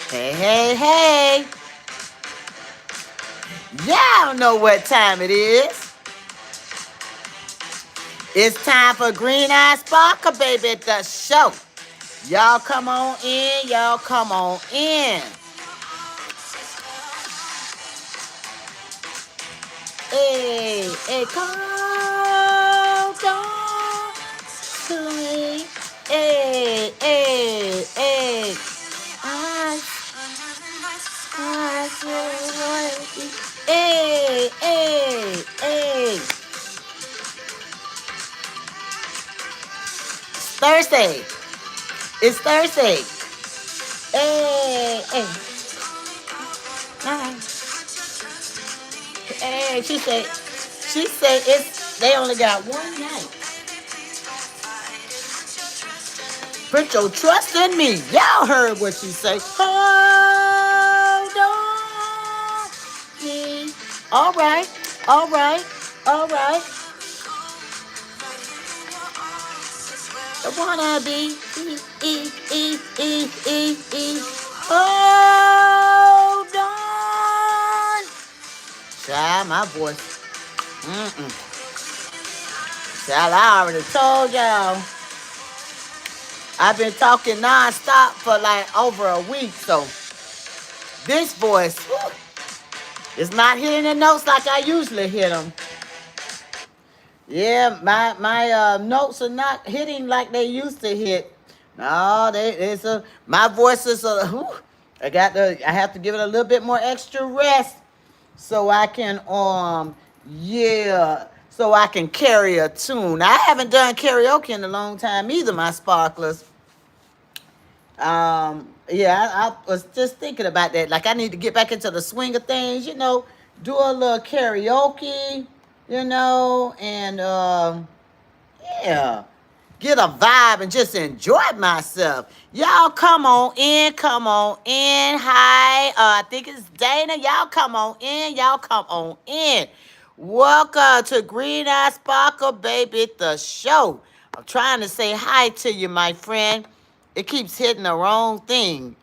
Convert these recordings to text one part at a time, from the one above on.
Hey, hey, hey. Y'all know what time it is. It's time for Green Eye Sparkle, baby, the show. Y'all come on in. Y'all come on in. Hey, hey, come on to me. Hey, hey, hey. I, hey, hey, hey. Thursday. It's Thursday. Hey, hey. Hey, she said it's they only got one night. Put your trust in me. Y'all heard what she say. Hold on. Me. All right, all right, all right. I wanna be e. Hold on. Child, my voice. Mm-mm. Child, I already told y'all. I've been talking nonstop for like over a week, so this voice is not hitting the notes like I usually hit them. Yeah, my notes are not hitting like they used to hit. No, my voice is I have to give it a little bit more extra rest so I can so I can carry a tune. I haven't done karaoke in a long time either, my sparklers. Yeah, I was just thinking about that. Like, I need to get back into the swing of things, do a little karaoke, and yeah, get a vibe and just enjoy myself. Y'all come on in, come on in. Hi, I think it's Dana. Y'all come on in, y'all come on in. Welcome to Green Eye Sparkle, baby, the show. I'm trying to say hi to you, my friend. It keeps hitting the wrong thing.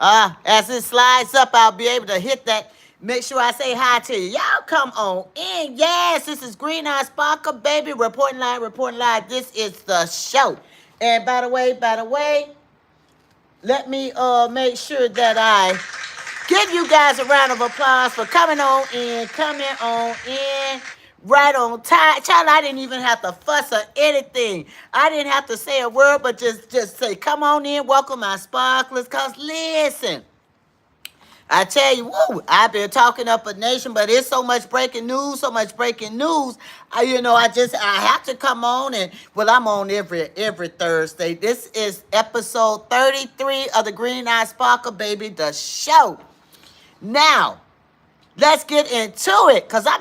As it slides up, I'll be able to hit that. Make sure I say hi to you. Y'all come on in. Yes, this is Green Eye Sparkle, baby. Reporting live, reporting live. This is the show. And by the way, let me make sure that I give you guys a round of applause for coming on in, right on time. Child, I didn't even have to fuss or anything. I didn't have to say a word, but just say, come on in, welcome my sparklers. Cause listen, I tell you, woo, I've been talking up a nation, but it's so much breaking news, so much breaking news. I have to come on I'm on every Thursday. This is episode 33 of the Green Eye Sparkle, baby, the show. Now, let's get into it. Cause I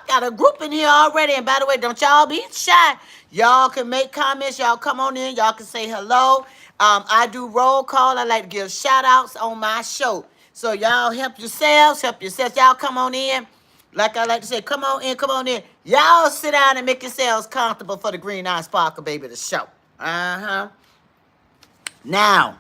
got a group in here already. And by the way, don't y'all be shy. Y'all can make comments. Y'all come on in. Y'all can say hello. I do roll call. I like to give shout outs on my show. So y'all help yourselves. Help yourselves. Y'all come on in. Like I like to say, come on in, come on in. Y'all sit down and make yourselves comfortable for the Green Eye Sparkle, baby, the show. Uh-huh. Now,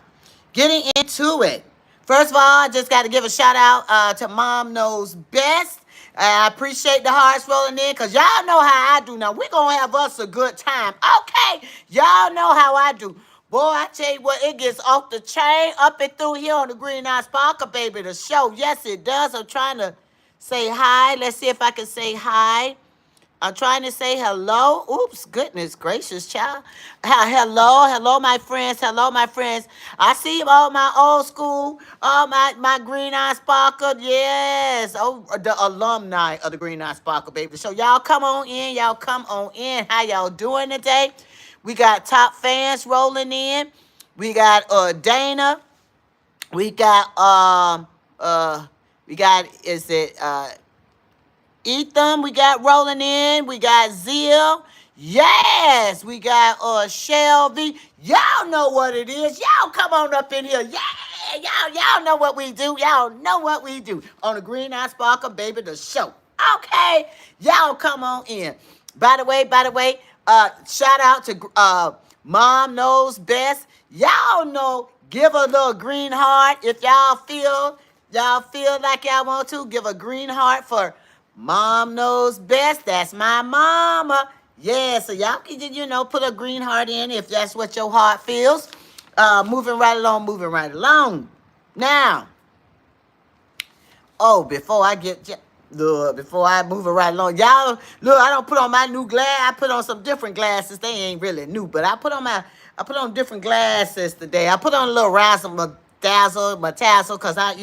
getting into it. First of all, I just got to give a shout out to Mom Knows Best. I appreciate the hearts rolling in because y'all know how I do now. We're going to have us a good time. Okay, y'all know how I do. Boy, I tell you what, it gets off the chain up and through here on the Green Eye Sparkle, baby, the show. Yes, it does. I'm trying to say hi. Let's see if I can say hi. I'm trying to say hello. Oops, goodness gracious, child. Hello, my friends. Hello, my friends. I see all my old school, all my Green Eye Sparkle. Yes. Oh, the alumni of the Green Eye Sparkle, baby. So y'all come on in. Y'all come on in. How y'all doing today? We got top fans rolling in. We got Dana. We got is it Ethan, we got rolling in. We got Zeal. Yes, we got Shelby. Y'all know what it is. Y'all come on up in here. Yeah, y'all know what we do. Y'all know what we do on the Green Eye Sparkle, baby, the show. Okay, y'all come on in. By the way, shout out to Mom Knows Best. Y'all know Give a little green heart if y'all feel like y'all want to. Give a green heart for Mom Knows Best. That's my mama. Yeah, so y'all can put a green heart in if that's what your heart feels. Moving right along, moving right along. Now, oh, before I move it right along, y'all look. I don't put on my new glass. I put on some different glasses. They ain't really new, but I put on different glasses today. I put on a little razzle, my tassel, cause I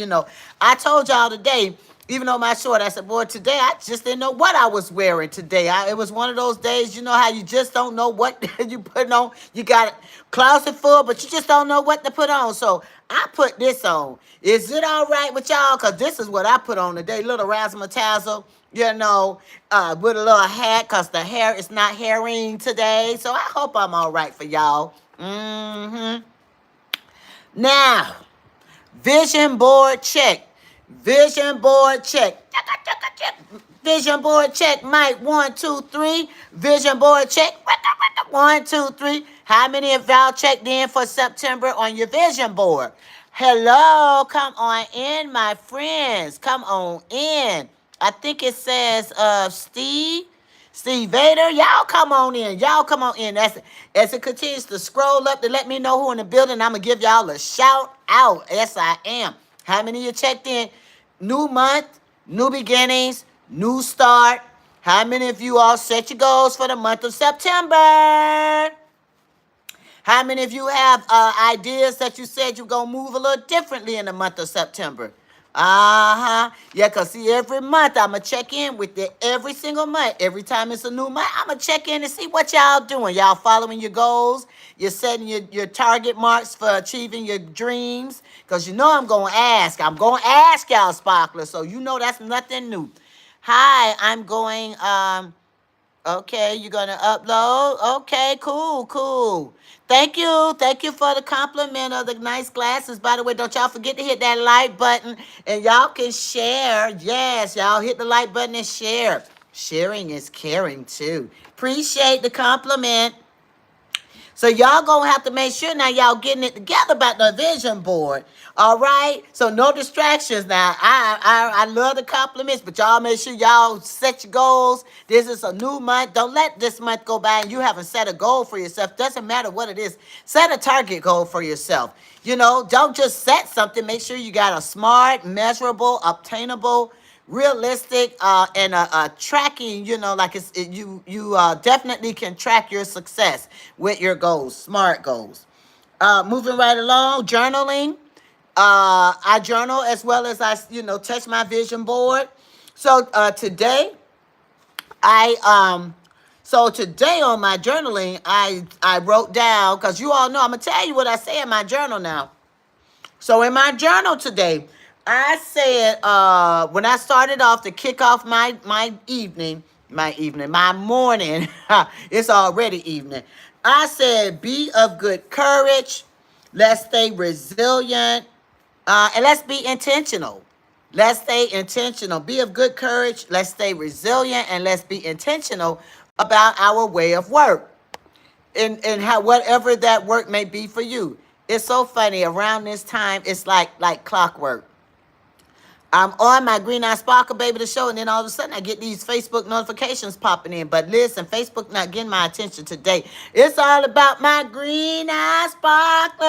told y'all today. Even though my short, I said, boy, today I just didn't know what I was wearing today. It was one of those days, you know how you just don't know what you put on. You got a closet full, but you just don't know what to put on. So I put this on. Is it all right with y'all? Because this is what I put on today. Little razzle-tazzle, with a little hat, because the hair is not hairing today. So I hope I'm all right for y'all. Now, vision board check. Vision board check. Vision board check. Mike, 1, 2, 3. Vision board check. 1, 2, 3. How many of y'all checked in for September on your vision board? Hello, come on in, my friends. Come on in. I think it says Steve Vader. Y'all come on in. Y'all come on in. As it continues to scroll up to let me know who in the building, I'm going to give y'all a shout out. Yes, I am. How many of you checked in? New month, new beginnings, new start. How many of you all set your goals for the month of September? How many of you have ideas that you said you're going to move a little differently in the month of September? Uh-huh. Yeah, because see, every month I'm going to check in with you. Every single month. Every time it's a new month, I'm going to check in and see what y'all doing. Y'all following your goals. You're setting your target marks for achieving your dreams. Because I'm going to ask. I'm going to ask y'all, sparklers. So that's nothing new. Hi, I'm going... Okay, you're going to upload? Okay, cool. Thank you for the compliment of the nice glasses. By the way, don't y'all forget to hit that like button, and y'all can share. Yes, y'all hit the like button and share. Sharing is caring, too. Appreciate the compliment. So y'all gonna have to make sure now y'all getting it together about the vision board. All right. So no distractions now. I love the compliments, but y'all make sure y'all set your goals. This is a new month. Don't let this month go by and you haven't set a goal for yourself. Doesn't matter what it is. Set a target goal for yourself. Don't just set something. Make sure you got a smart, measurable, obtainable, realistic, and tracking. Like you definitely can track your success with your goals, smart goals. Moving right along, journaling. I journal as well as I touch my vision board. So today today on my journaling, I wrote down, because you all know I'm gonna tell you what I say in my journal now. So in my journal today, I said, when I started off to kick off my morning, it's already evening. I said, be of good courage. Let's stay resilient. And let's be intentional. Let's stay intentional. Be of good courage. Let's stay resilient, and let's be intentional about our way of work. And how whatever that work may be for you. It's so funny. Around this time, it's like clockwork. I'm on my Green Eye Sparkle Baby the show, and then all of a sudden I get these Facebook notifications popping in. But listen, Facebook not getting my attention today. It's all about my Green Eye Sparklers.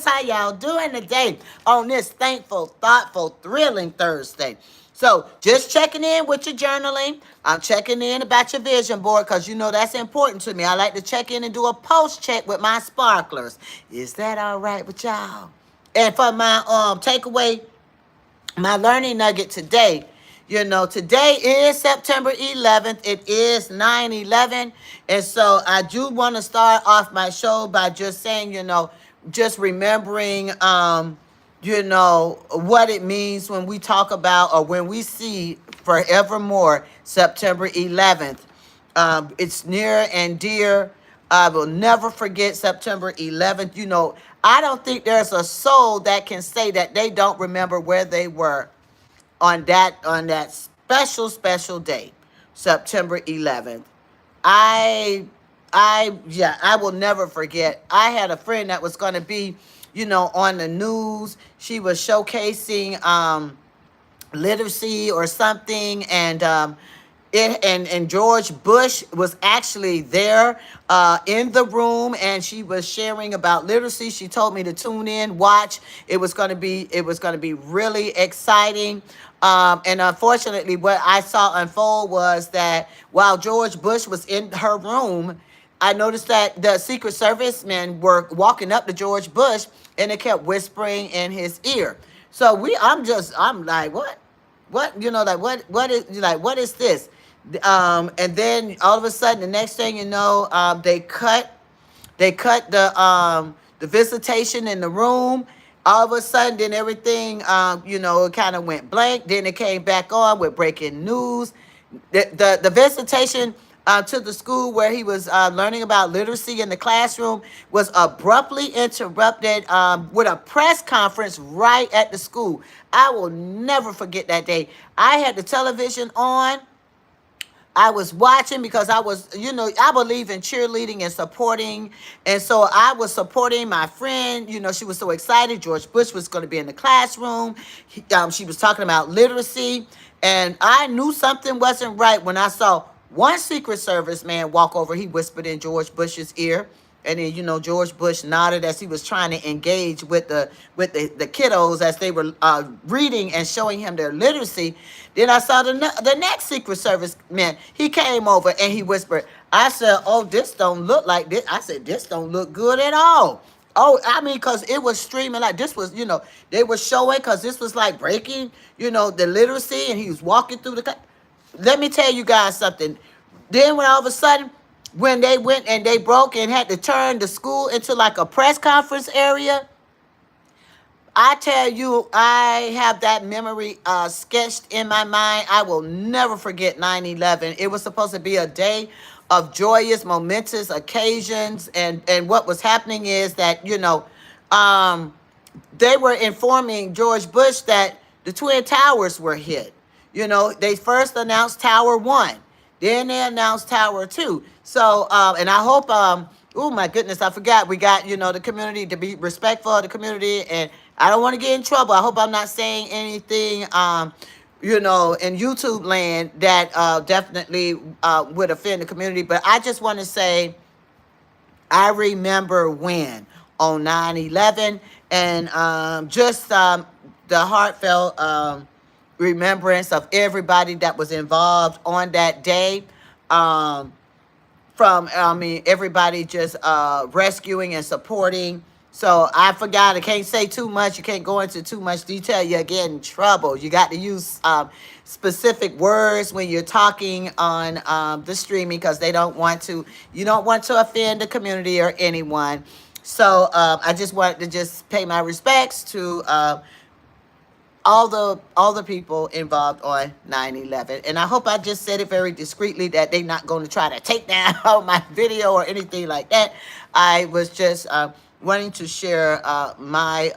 How y'all doing today on this thankful, thoughtful, thrilling Thursday? So just checking in with your journaling. I'm checking in about your vision board, because that's important to me. I like to check in and do a post check with my sparklers. Is that all right with y'all? And for my takeaway, my learning nugget today, today is September 11th. It is 9/11. And so I do want to start off my show by just saying, just remembering, what it means when we talk about, or when we see forevermore September 11th. It's near and dear. I will never forget September 11th. I don't think there's a soul that can say that they don't remember where they were on that special day, September 11th. I I will never forget. I had a friend that was going to be, on the news. She was showcasing literacy or something, and and George Bush was actually there in the room, and she was sharing about literacy. She told me to tune in, watch. It was going to be really exciting. And unfortunately, what I saw unfold was that while George Bush was in her room, I noticed that the Secret Service men were walking up to George Bush, and they kept whispering in his ear. So I'm like, what, like what is this? And then all of a sudden, the next thing you know, they cut the visitation in the room. All of a sudden, then everything, it kind of went blank. Then it came back on with breaking news. The visitation to the school where he was learning about literacy in the classroom was abruptly interrupted with a press conference right at the school. I will never forget that day. I had the television on. I was watching because I believe in cheerleading and supporting. And so I was supporting my friend. She was so excited. George Bush was going to be in the classroom. She was talking about literacy. And I knew something wasn't right when I saw one Secret Service man walk over. He whispered in George Bush's ear. And then, George Bush nodded as he was trying to engage with the kiddos as they were reading and showing him their literacy. Then I saw the next Secret Service man. He came over and he whispered. I said, "Oh, this don't look like this." I said, "This don't look good at all." Oh, I mean, because it was streaming like this was, they were showing because this was like breaking, the literacy, and he was walking through Let me tell you guys something. Then when all of a sudden, when they went and they broke and had to turn the school into like a press conference area, I tell you, I have that memory sketched in my mind. I will never forget 9/11. It was supposed to be a day of joyous, momentous occasions. And what was happening is that, they were informing George Bush that the Twin Towers were hit. They first announced Tower 1. Then they announced Tower 2. So, and I hope, oh my goodness, I forgot. We got, the community to be respectful of the community. And I don't want to get in trouble. I hope I'm not saying anything, in YouTube land that definitely would offend the community. But I just want to say, I remember when on 9/11, and just the heartfelt remembrance of everybody that was involved on that day. Everybody just rescuing and supporting. So I forgot. I can't say too much. You can't go into too much detail. You'll get in trouble. You got to use specific words when you're talking on the streaming because you don't want to offend the community or anyone. So I just wanted to just pay my respects to all the people involved on 9/11. And I hope I just said it very discreetly that they're not going to try to take down my video or anything like that. I was just wanting to share my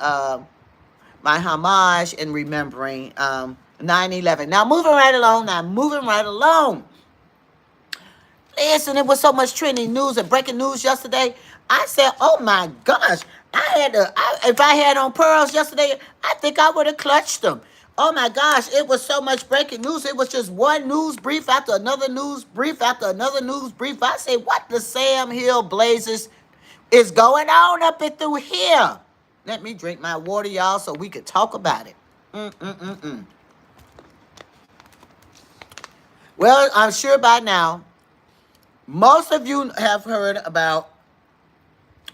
homage in remembering 9/11. Now moving right along. Listen, it was so much trending news and breaking news yesterday. I said, "Oh my gosh, if I had on pearls yesterday, I think I would have clutched them." Oh my gosh, it was so much breaking news. It was just one news brief after another news brief after another news brief. I say, what the Sam Hill Blazers is going on up and through here? Let me drink my water, y'all, so we could talk about it. Well, I'm sure by now, most of you have heard about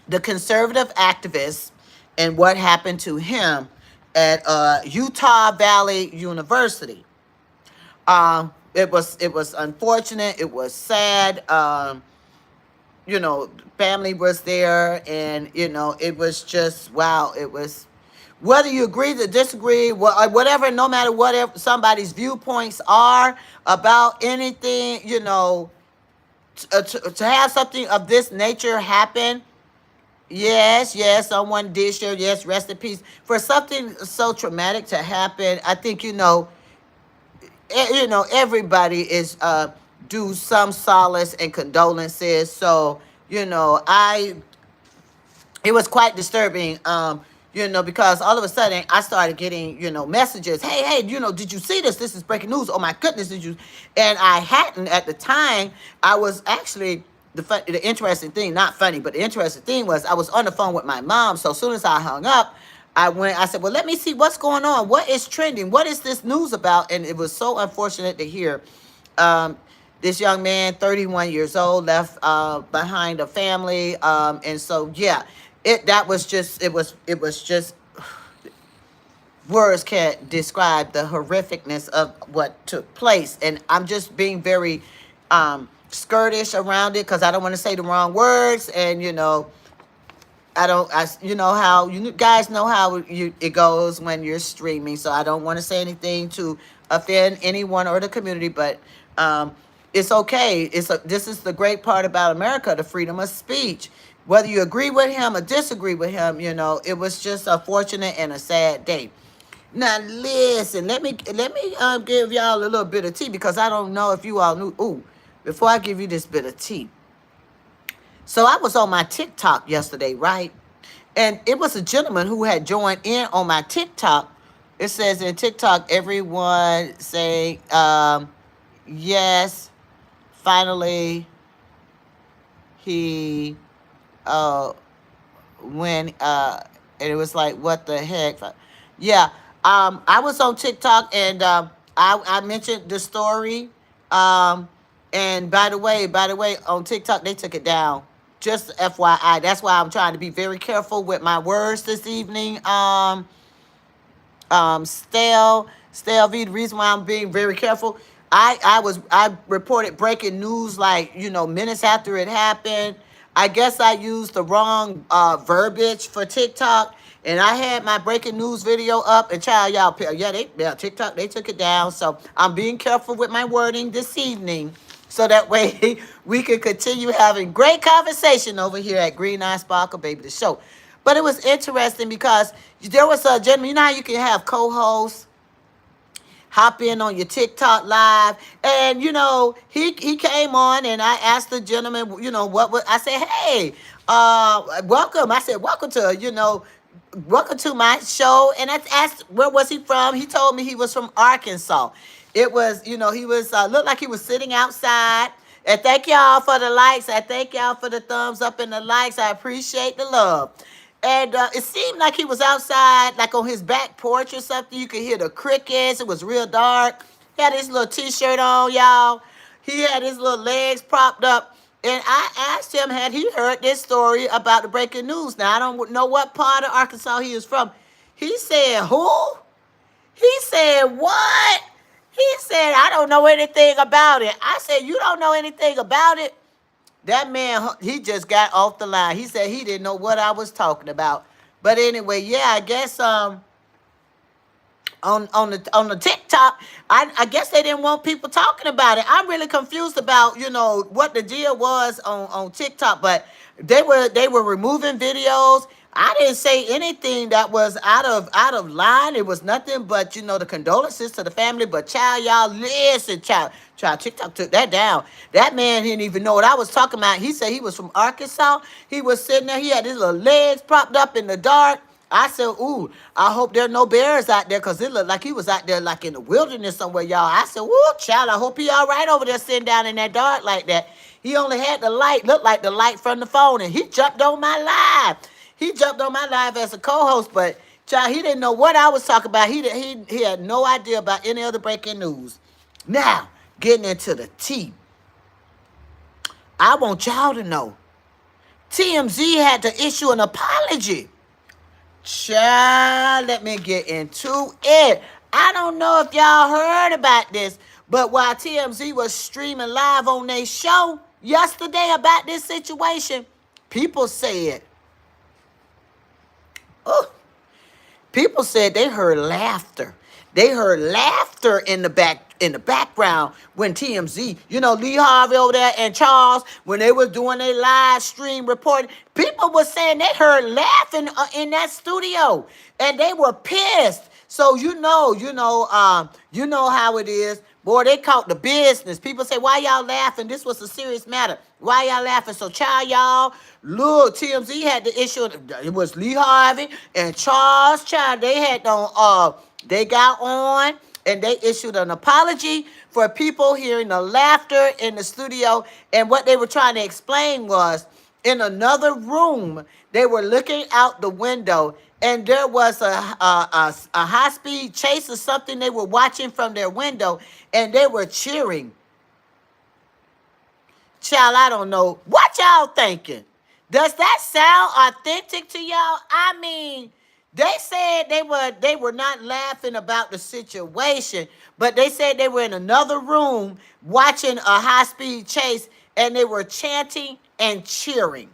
the conservative activist and what happened to him at Utah Valley University. It was unfortunate. It was sad. Family was there, and it was just wow. It was, whether you agree to disagree, whatever, no matter whatever somebody's viewpoints are about anything, to have something of this nature happen. Yes, someone did share. Yes, rest in peace. For something so traumatic to happen, I think everybody is due some solace and condolences. So you know, it was quite disturbing, because all of a sudden I started getting, messages. Hey, did you see this? This is breaking news. Oh my goodness, did you? And I hadn't at the time. I was actually the interesting thing, not funny, but the interesting thing was I was on the phone with my mom. So as soon as I hung up, I said, well, let me see what's going on. What is trending? What is this news about? And it was so unfortunate to hear. Um, this young man, 31 years old, left behind a family, and so yeah, it was just words can't describe the horrificness of what took place, and I'm just being very skirtish around it because I don't want to say the wrong words, and I don't, you know how you guys know how it goes when you're streaming. So I don't want to say anything to offend anyone or the community, but it's okay. This is the great part about America, the freedom of speech. Whether you agree with him or disagree with him, it was just a fortunate and a sad day. Now listen, let me give y'all a little bit of tea because I don't know if you all knew. Ooh, before I give you this bit of tea. So I was on my TikTok yesterday, right? And it was a gentleman who had joined in on my TikTok. It says in TikTok, everyone saying, yes, finally, he, and it was like, what the heck? Yeah, I was on TikTok and I mentioned the story. Um, and by the way, on TikTok, they took it down. Just FYI. That's why I'm trying to be very careful with my words this evening. Stale V. The reason why I'm being very careful, I reported breaking news like minutes after it happened. I guess I used the wrong verbiage for TikTok, and I had my breaking news video up. And child, yeah, TikTok they took it down. So I'm being careful with my wording this evening, so that way we can continue having great conversation over here at Green Eye Sparkle Baby the Show. But it was interesting because there was a gentleman. You know how you can have co-hosts hop in on your TikTok live, and he came on, and I asked the gentleman, I said, hey, welcome. I said, welcome to my show, and I asked where was he from. He told me he was from Arkansas. It was, he was looked like he was sitting outside. And thank y'all for the likes. I thank y'all for the thumbs up and the likes. I appreciate the love. And it seemed like he was outside, like on his back porch or something. You could hear the crickets. It was real dark. He had his little t-shirt on, y'all. He had his little legs propped up. And I asked him, had he heard this story about the breaking news? Now, I don't know what part of Arkansas he is from. He said, who? He said, what? He said, I don't know anything about it. I said, you don't know anything about it? That man, he just got off the line. He said he didn't know what I was talking about. But anyway, yeah, I guess on the TikTok, I guess they didn't want people talking about it. I'm really confused about what the deal was on TikTok, but they were removing videos. I didn't say anything that was out of line. It was nothing but the condolences to the family. But child, y'all listen, child, TikTok took that down. That man didn't even know what I was talking about. He said he was from Arkansas. He was sitting there. He had his little legs propped up in the dark. I said, ooh, I hope there are no bears out there, because it looked like he was out there like in the wilderness somewhere, y'all. I said, woo, child, I hope he all right over there sitting down in that dark like that. He only had the light, looked like the light from the phone, and he jumped on my live. He jumped on my live as a co-host, but child, he didn't know what I was talking about. He had no idea about any other breaking news. Now, getting into the tea. I want y'all to know, TMZ had to issue an apology. Child, let me get into it. I don't know if y'all heard about this, but while TMZ was streaming live on their show yesterday about this situation, people said, people said they heard laughter. They heard laughter in the background when TMZ, Lee Harvey over there and Charles, when they was doing their live stream reporting, people were saying they heard laughing in that studio, and they were pissed. So you know how it is. Boy, they caught the business. People say, why y'all laughing? This was a serious matter. Why y'all laughing? So, child, y'all, look, TMZ had the issue. It was Lee Harvey and Charles, child. They had they got on and they issued an apology for people hearing the laughter in the studio. And what they were trying to explain was, in another room, they were looking out the window, and there was a high speed chase or something they were watching from their window, and they were cheering. Child, I don't know. What y'all thinking? Does that sound authentic to y'all? I mean, they said they were not laughing about the situation, but they said they were in another room watching a high speed chase, and they were chanting and cheering.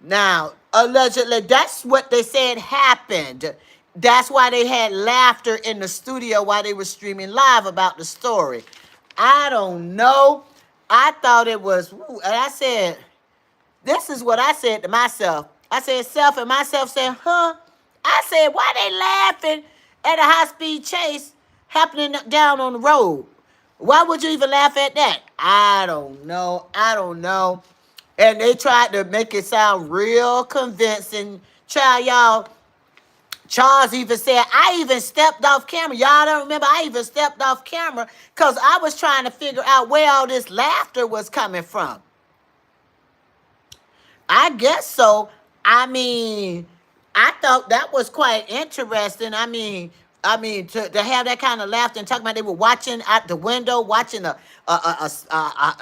Now, allegedly, that's what they said happened. That's why they had laughter in the studio while they were streaming live about the story. I don't know. I thought it was, and I said, this is what I said to myself. I said, self, and myself said, huh? I said, why they laughing at a high-speed chase happening down on the road? Why would you even laugh at that? I don't know. I don't know. And they tried to make it sound real convincing. Child, y'all, Charles even said, I even stepped off camera. Y'all don't remember? I even stepped off camera because I was trying to figure out where all this laughter was coming from. I guess so. I mean, I thought that was quite interesting. To have that kind of laughter and talking about they were watching out the window, watching a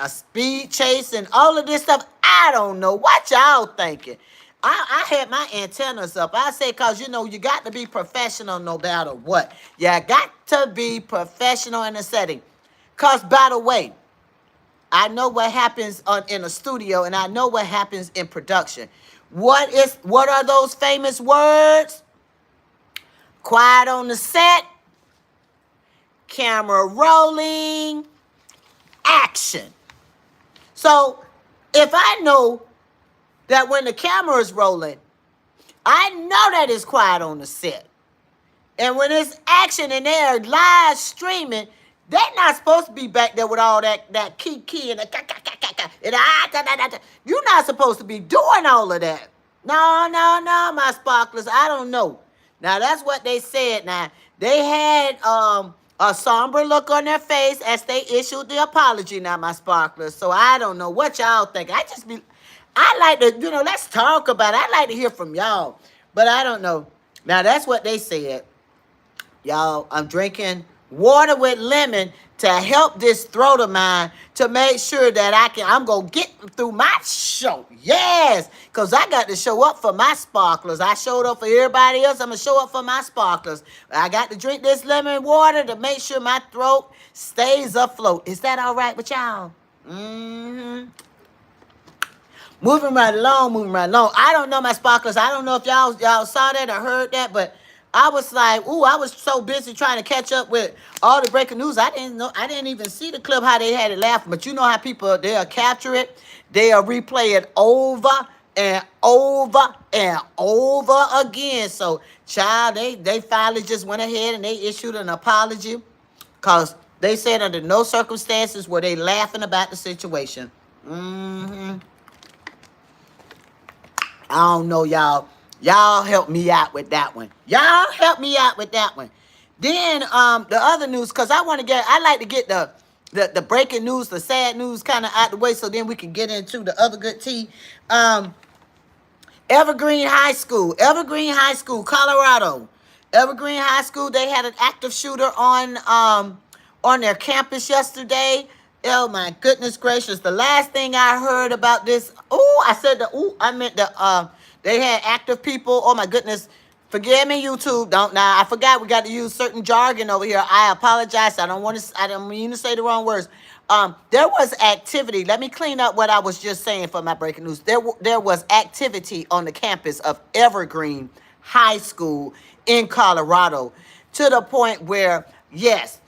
speed chase and all of this stuff. I don't know what y'all thinking. I had my antennas up. I say, cause you got to be professional no matter what. You got to be professional in the setting. Cause by the way, I know what happens in a studio, and I know what happens in production. What are those famous words? Quiet on the set, camera rolling, action. So if I know that when the camera is rolling, I know that it's quiet on the set. And when it's action and they're live streaming, they're not supposed to be back there with all that key and the You're not supposed to be doing all of that. No, my sparklers. I don't know. Now that's what they said. Now they had a somber look on their face as they issued the apology. Now my sparklers. So I don't know what y'all think. I like to, let's talk about it. I like to hear from y'all, but I don't know. Now that's what they said. Y'all, I'm drinking water with lemon to help this throat of mine to make sure that I'm going to get through my show. Yes, because I got to show up for my sparklers. I showed up for everybody else. I'm going to show up for my sparklers. I got to drink this lemon water to make sure my throat stays afloat. Is that all right with y'all? Mm-hmm. Moving right along. I don't know my sparklers. I don't know if y'all saw that or heard that, but I was like, I was so busy trying to catch up with all the breaking news. I didn't even see the clip how they had it laughing. But you know how people, they'll capture it. They'll replay it over and over and over again. So, child, they finally just went ahead and they issued an apology because they said under no circumstances were they laughing about the situation. Mm-hmm. I don't know, y'all. Y'all help me out with that one. Then the other news, because I like to get the breaking news, the sad news kind of out the way so then we can get into the other good tea. Evergreen High School, Colorado. Evergreen High School, they had an active shooter on their campus yesterday. Oh my goodness gracious. The last thing I heard about this, they had active people. Oh my goodness. Forgive me, YouTube. I forgot we got to use certain jargon over here. I apologize. I don't mean to say the wrong words. There was activity. Let me clean up what I was just saying for my breaking news. There was activity on the campus of Evergreen High School in Colorado to the point where, yes,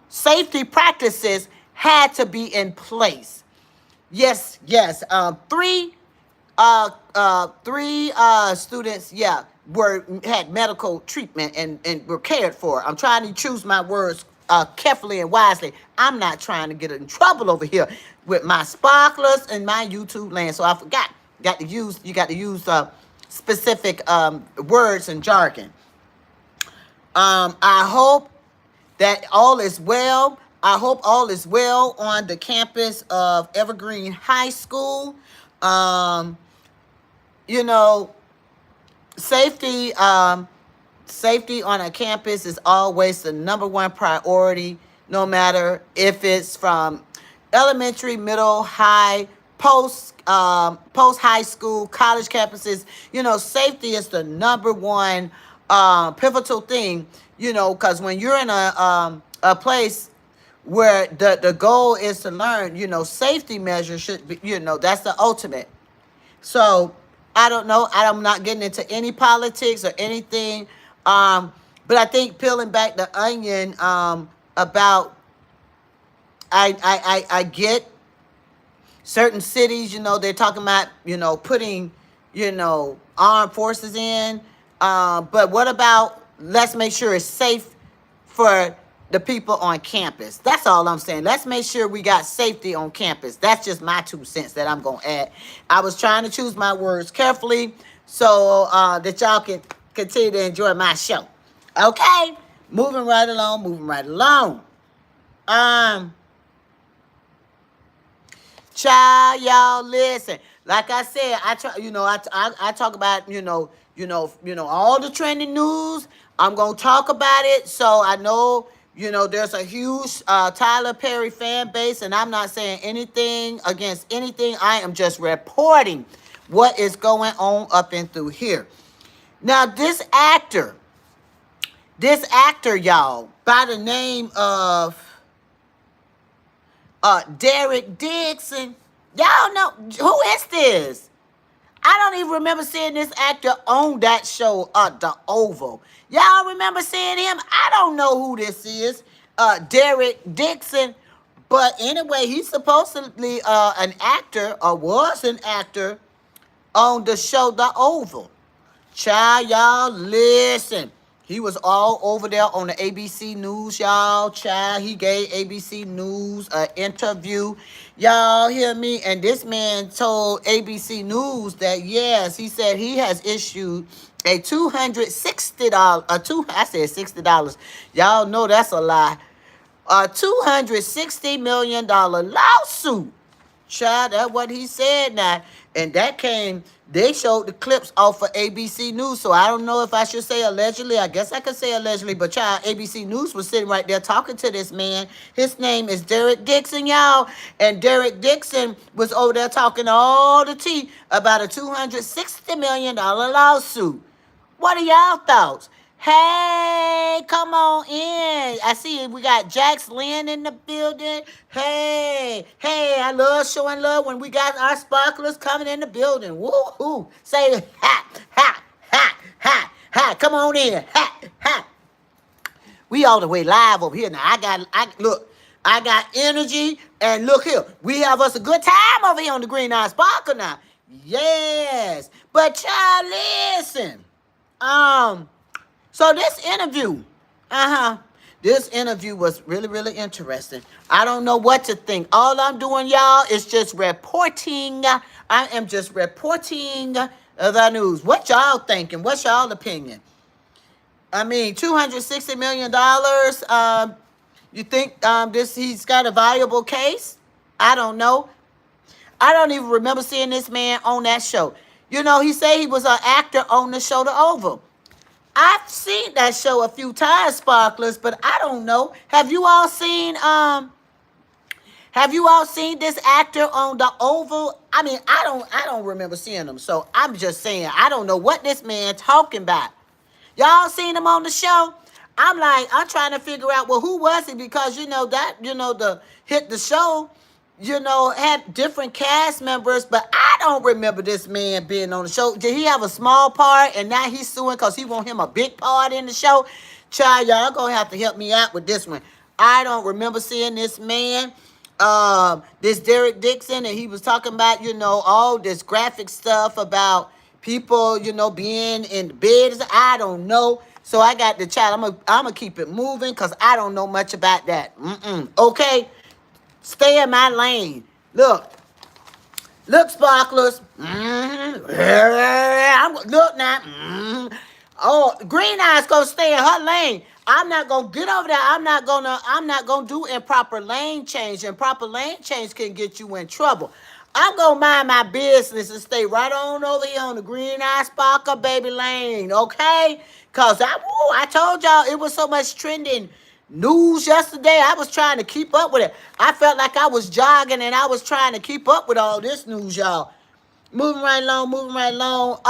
safety practices had to be in place. Yes. Three students, had medical treatment and were cared for. I'm trying to choose my words carefully and wisely. I'm not trying to get in trouble over here with my sparklers and my YouTube land. So I forgot. You got to use specific words and jargon. I hope that all is well. I hope all is well on the campus of Evergreen High School. Um, you know, safety safety on a campus is always the number one priority, no matter if it's from elementary, middle, high, post high school, college campuses. Safety is the number one pivotal thing. Because when you're in a place where the goal is to learn, safety measures should be, that's the ultimate. So I don't know. I'm not getting into any politics or anything. But I think peeling back the onion about I get certain cities, they're talking about, putting, armed forces in. But what about let's make sure it's safe for the people on campus? That's all I'm saying. Let's make sure we got safety on campus. That's just my 2 cents that I'm going to add. I was trying to choose my words carefully so that y'all can continue to enjoy my show. Okay? Moving right along. Child, y'all listen. Like I said, I try. I talk about all the trending news. I'm gonna talk about it, so I know there's a huge Tyler Perry fan base, and I'm not saying anything against anything. I am just reporting what is going on up and through here. Now, this actor, y'all, by the name of Derek Dixon. Y'all know who is this? I don't even remember seeing this actor on that show, The Oval. Y'all remember seeing him? I don't know who this is, Derek Dixon. But anyway, he's supposedly an actor, or was an actor, on the show The Oval. Child, y'all, listen. He was all over there on the ABC News, y'all. Child, he gave ABC News an interview. Y'all hear me? And this man told ABC News that, yes, he said he has issued a $260, I said $60. Y'all know that's a lie. A $260 million lawsuit. Child, that's what he said now. And they showed the clips off of ABC News. So I don't know if I should say allegedly. I guess I could say allegedly. But child, ABC News was sitting right there talking to this man. His name is Derek Dixon, y'all. And Derek Dixon was over there talking all the tea about a $260 million lawsuit. What are y'all thoughts? Hey, come on in. I see we got Jax Lynn in the building. Hey, I love showing love when we got our sparklers coming in the building. Woo-hoo. Say ha, ha, ha, ha, ha. Come on in. Ha, ha. We all the way live over here now. I got energy, and look here. We have us a good time over here on the Green Eye Sparkle now. Yes. But y'all listen. So this interview was really, really interesting. I don't know what to think. All I'm doing, y'all, is just reporting. I am just reporting the news. What y'all thinking? What's y'all opinion? I mean, $260 million. You think he's got a viable case? I don't know. I don't even remember seeing this man on that show. He said he was an actor on the show The Oval. I've seen that show a few times, sparklers, but I don't know. Have you all seen this actor on The Oval? I mean, I don't remember seeing him. So I'm just saying, I don't know what this man talking about. Y'all seen him on the show? I'm trying to figure out, well, who was he? Because the show, had different cast members, but I don't remember this man being on the show. Did he have a small part and now he's suing because he want him a big part in the show? Child, y'all gonna have to help me out with this one. I don't remember seeing this man, this Derek Dixon, and he was talking about, all this graphic stuff about people, being in the bed. I don't know. So I got the child. I'm gonna keep it moving because I don't know much about that. Okay, stay in my lane. Look, sparklers. Look now. Oh, Green Eyes gonna stay in her lane. I'm not gonna get over there. I'm not gonna do improper lane change. Improper lane change can get you in trouble. I'm gonna mind my business and stay right on over here on the Green Eye Sparkle baby lane, okay? Cause I told y'all it was so much trending news yesterday. I was trying to keep up with it. I felt like I was jogging and I was trying to keep up with all this news, y'all. Moving right along, moving right along.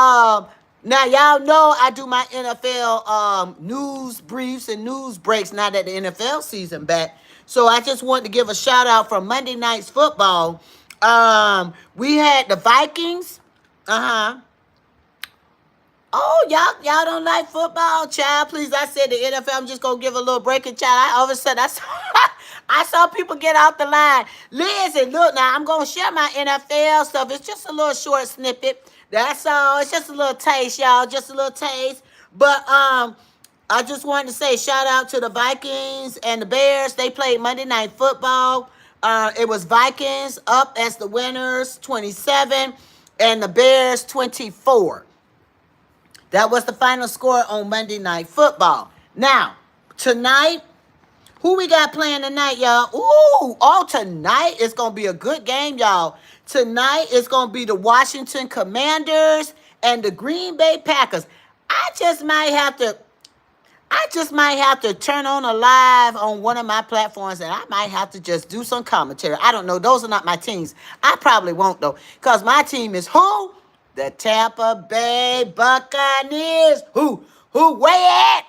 Now y'all know I do my NFL news briefs and news breaks now that the NFL season back. So I just want to give a shout out for Monday night's football. We had the Vikings. Uh-huh. Oh, y'all don't like football, child. Please, I said the NFL. I'm just gonna give a little breaking, child. All of a sudden, I saw people get off the line. Listen, look now. I'm gonna share my NFL stuff. It's just a little short snippet. That's all. It's just a little taste, y'all. Just a little taste. But I just wanted to say shout out to the Vikings and the Bears. They played Monday Night Football. It was Vikings up as the winners, 27, and the Bears 24. That was the final score on Monday Night Football. Now, tonight, who we got playing tonight, y'all? Tonight it's going to be a good game, y'all. Tonight it's going to be the Washington Commanders and the Green Bay Packers. I just might have to turn on a live on one of my platforms and I might have to just do some commentary. I don't know. Those are not my teams. I probably won't, though, because my team is who? The Tampa Bay Buccaneers. Who? Where you at?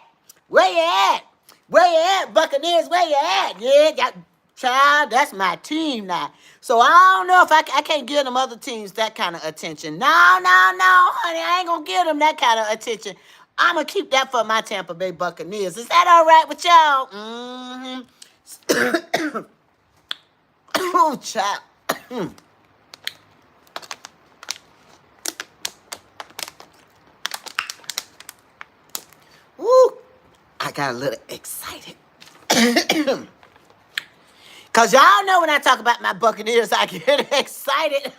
Where you at? Where you at, Buccaneers? Where you at? Yeah, child, that's my team now. So I don't know if I can't give them other teams that kind of attention. No, honey, I ain't going to give them that kind of attention. I'm going to keep that for my Tampa Bay Buccaneers. Is that all right with y'all? Oh, child. Woo! I got a little excited. Because y'all know when I talk about my Buccaneers, I get excited.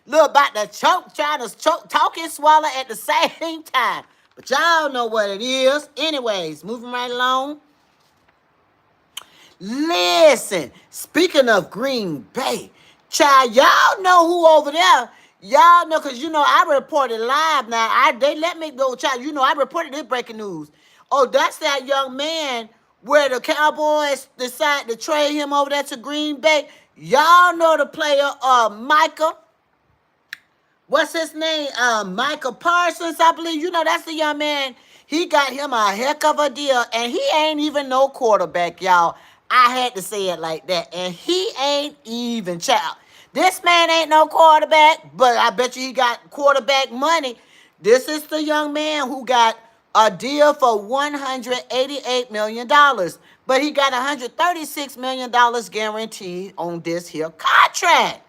Look, about to choke, trying to choke, talk and swallow at the same time. But y'all know what it is. Anyways, moving right along. Listen, speaking of Green Bay, child, y'all know who over there. Y'all know, because, I reported live now. They let me go, child. I reported this breaking news. Oh, that's that young man where the Cowboys decided to trade him over there to Green Bay. Y'all know the player, Micah. What's his name? Micah Parsons, I believe. That's the young man. He got him a heck of a deal, and he ain't even no quarterback, y'all. I had to say it like that. And he ain't even, child. This man ain't no quarterback, but I bet you he got quarterback money. This is the young man who got a deal for $188 million. But he got $136 million guaranteed on this here contract.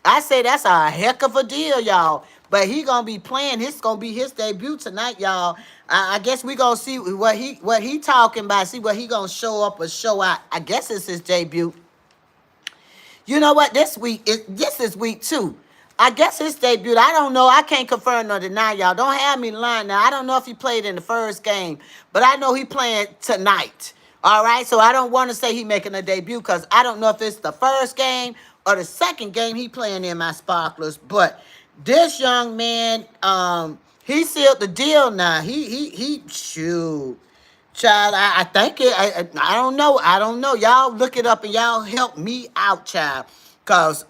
I say that's a heck of a deal, y'all. But he gonna be playing. This gonna be his debut tonight, y'all. I guess we gonna see what he talking about. See what he gonna show up or show out. I guess it's his debut. You know what? This is week 2. I guess his debut. I don't know. I can't confirm nor deny, y'all. Don't have me lying now. I don't know if he played in the first game, but I know he playing tonight. All right. So I don't want to say he making a debut because I don't know if it's the first game or the second game he playing in my sparklers. But this young man, he sealed the deal now. He shoot. Child, I think it. I don't know. I don't know. Y'all look it up and y'all help me out, child. Cause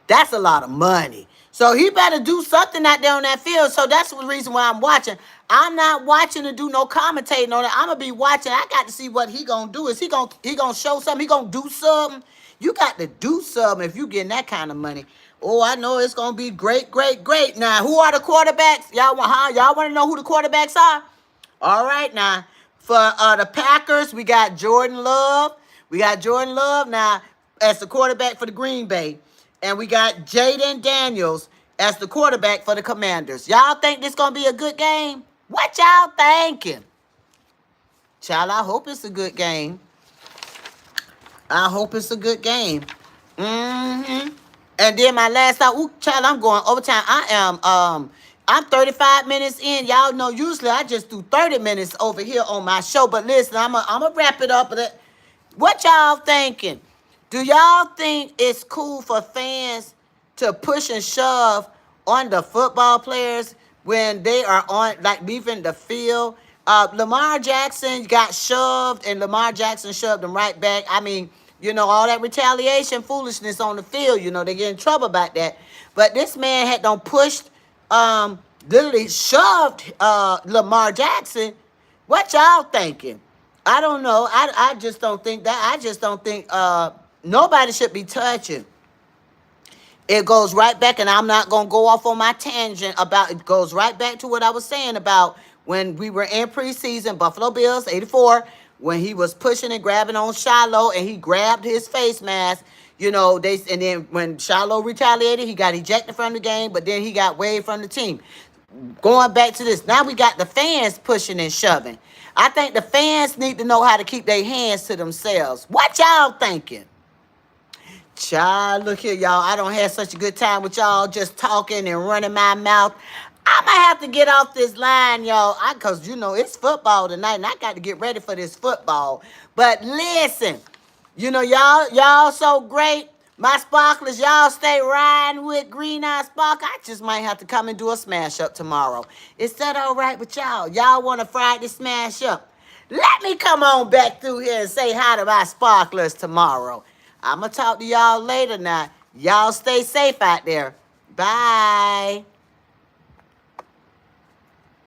that's a lot of money. So he better do something out there on that field. So that's the reason why I'm watching. I'm not watching to do no commentating on it. I'm gonna be watching. I got to see what he gonna do. Is he gonna show something? He gonna do something? You got to do something if you getting that kind of money. Oh, I know it's gonna be great, great, great. Now, who are the quarterbacks? Y'all want to know who the quarterbacks are? All right, now for the Packers, we got Jordan Love. We got Jordan Love now as the quarterback for the Green Bay, and we got Jaden Daniels as the quarterback for the Commanders. Y'all think this gonna be a good game? What y'all thinking? Child, I hope it's a good game. I hope it's a good game. Mm-hmm. And then my last thought, ooh, child, I'm going overtime. I'm 35 minutes in. Y'all know usually I just do 30 minutes over here on my show. But listen, I'm gonna wrap it up. What y'all thinking? Do y'all think it's cool for fans to push and shove on the football players when they are on, like, leaving the field? Lamar Jackson got shoved, and Lamar Jackson shoved him right back. I mean, all that retaliation foolishness on the field, they get in trouble about that. But this man had done pushed, literally shoved Lamar Jackson. What y'all thinking? I don't know. I just don't think that. I just don't think nobody should be touching. It goes right back, and I'm not going to go off on my tangent about it. Goes right back to what I was saying about when we were in preseason, Buffalo Bills, 84, when he was pushing and grabbing on Shiloh, and he grabbed his face mask. And then when Shiloh retaliated, he got ejected from the game, but then he got waived from the team. Going back to this, now we got the fans pushing and shoving. I think the fans need to know how to keep their hands to themselves. What y'all thinking? Child, look here, y'all. I don't have such a good time with y'all just talking and running my mouth. I might have to get off this line, y'all, because, it's football tonight, and I got to get ready for this football. But listen, y'all so great. My sparklers, y'all stay riding with Green Eye Sparkle. I just might have to come and do a smash up tomorrow. Is that all right with y'all? Y'all want a Friday smash up? Let me come on back through here and say hi to my sparklers tomorrow. I'm going to talk to y'all later now. Y'all stay safe out there. Bye.